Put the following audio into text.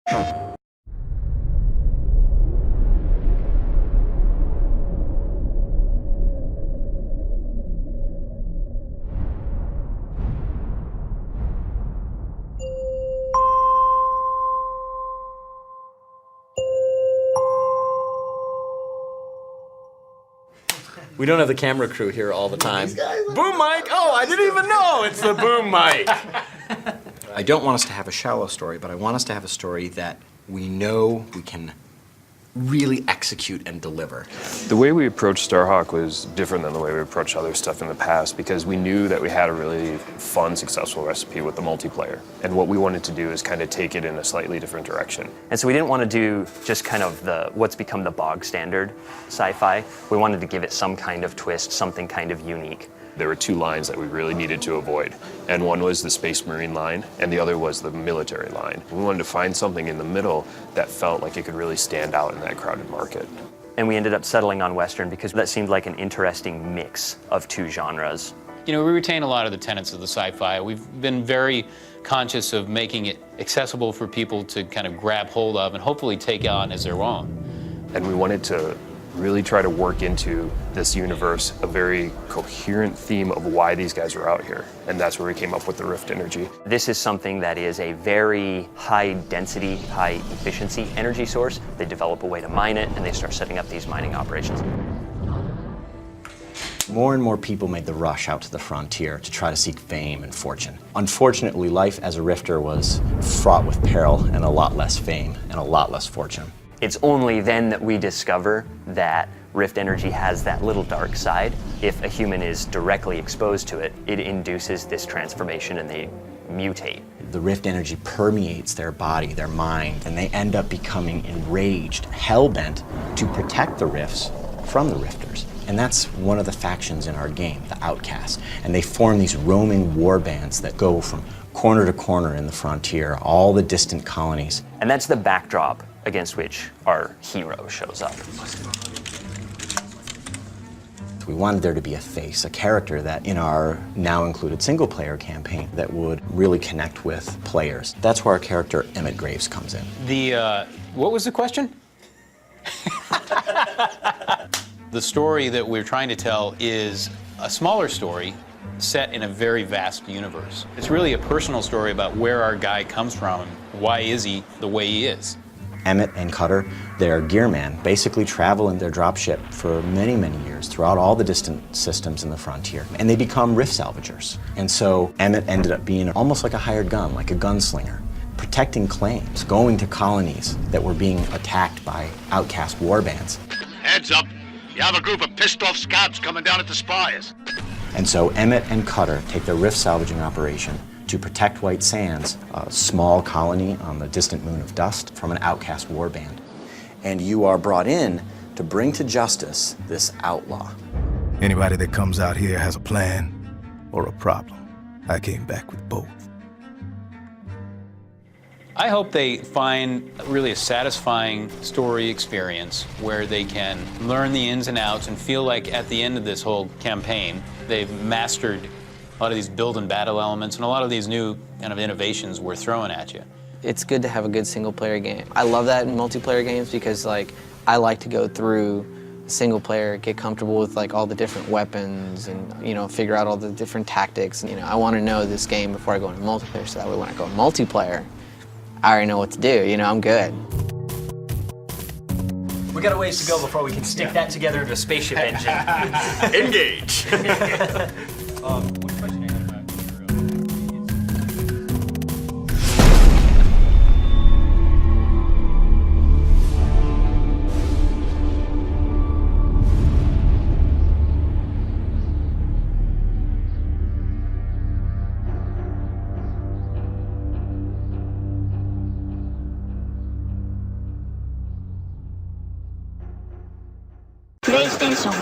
We don't have the camera crew here all the time. Boom mic! Oh, I didn't even know it's the boom mic! I don't want us to have a shallow story, but I want us to have a story that we know we can really execute and deliver. The way we approached Starhawk was different than the way we approached other stuff in the past because we knew that we had a really fun, successful recipe with the multiplayer. And what we wanted to do is kind of take it in a slightly different direction. And so we didn't want to do just kind of what's become the bog standard sci-fi. We wanted to give it some kind of twist, something kind of unique. There were two lines that we really needed to avoid. And one was the Space Marine line, and the other was the military line. We wanted to find something in the middle that felt like it could really stand out in that crowded market. And we ended up settling on Western because that seemed like an interesting mix of two genres. You know, we retain a lot of the tenets of the sci-fi. We've been very conscious of making it accessible for people to kind of grab hold of and hopefully take on as their own. And we wanted to really try to work into this universe a very coherent theme of why these guys are out here. And that's where we came up with the Rift energy. This is something that is a very high density, high efficiency energy source. They develop a way to mine it and they start setting up these mining operations. More and more people made the rush out to the frontier to try to seek fame and fortune. Unfortunately, life as a rifter was fraught with peril and a lot less fame and a lot less fortune. It's only then that we discover that Rift energy has that little dark side. If a human is directly exposed to it, it induces this transformation and they mutate. The Rift energy permeates their body, their mind, and they end up becoming enraged, hell-bent to protect the Rifts from the Rifters. And that's one of the factions in our game, the Outcasts. And they form these roaming war bands that go from corner to corner in the frontier, all the distant colonies. And that's the backdrop against which our hero shows up. We wanted there to be a face, a character that in our now included single player campaign that would really connect with players. That's where our character Emmett Graves comes in. What was the question? The story that we're trying to tell is a smaller story set in a very vast universe. It's really a personal story about where our guy comes from and why is he the way he is. Emmett and Cutter, their gearman, basically travel in their dropship for many, many years throughout all the distant systems in the frontier. And they become rift salvagers. And so Emmett ended up being almost like a hired gun, like a gunslinger, protecting claims, going to colonies that were being attacked by outcast warbands. Heads up, you have a group of pissed off scabs coming down at the spires. And so Emmett and Cutter take their rift salvaging operation to protect White Sands, a small colony on the distant moon of Dust, from an outcast warband. And you are brought in to bring to justice this outlaw. Anybody that comes out here has a plan or a problem. I came back with both. I hope they find really a satisfying story experience where they can learn the ins and outs and feel like at the end of this whole campaign, they've mastered a lot of these build and battle elements and a lot of these new kind of innovations we're throwing at you. It's good to have a good single player game. I love that in multiplayer games because I like to go through single player, get comfortable with all the different weapons and figure out all the different tactics. And, I want to know this game before I go into multiplayer so that way when I go multiplayer, I already know what to do, I'm good. We got a ways to go before we can stick that together into a spaceship engine. Engage! PlayStation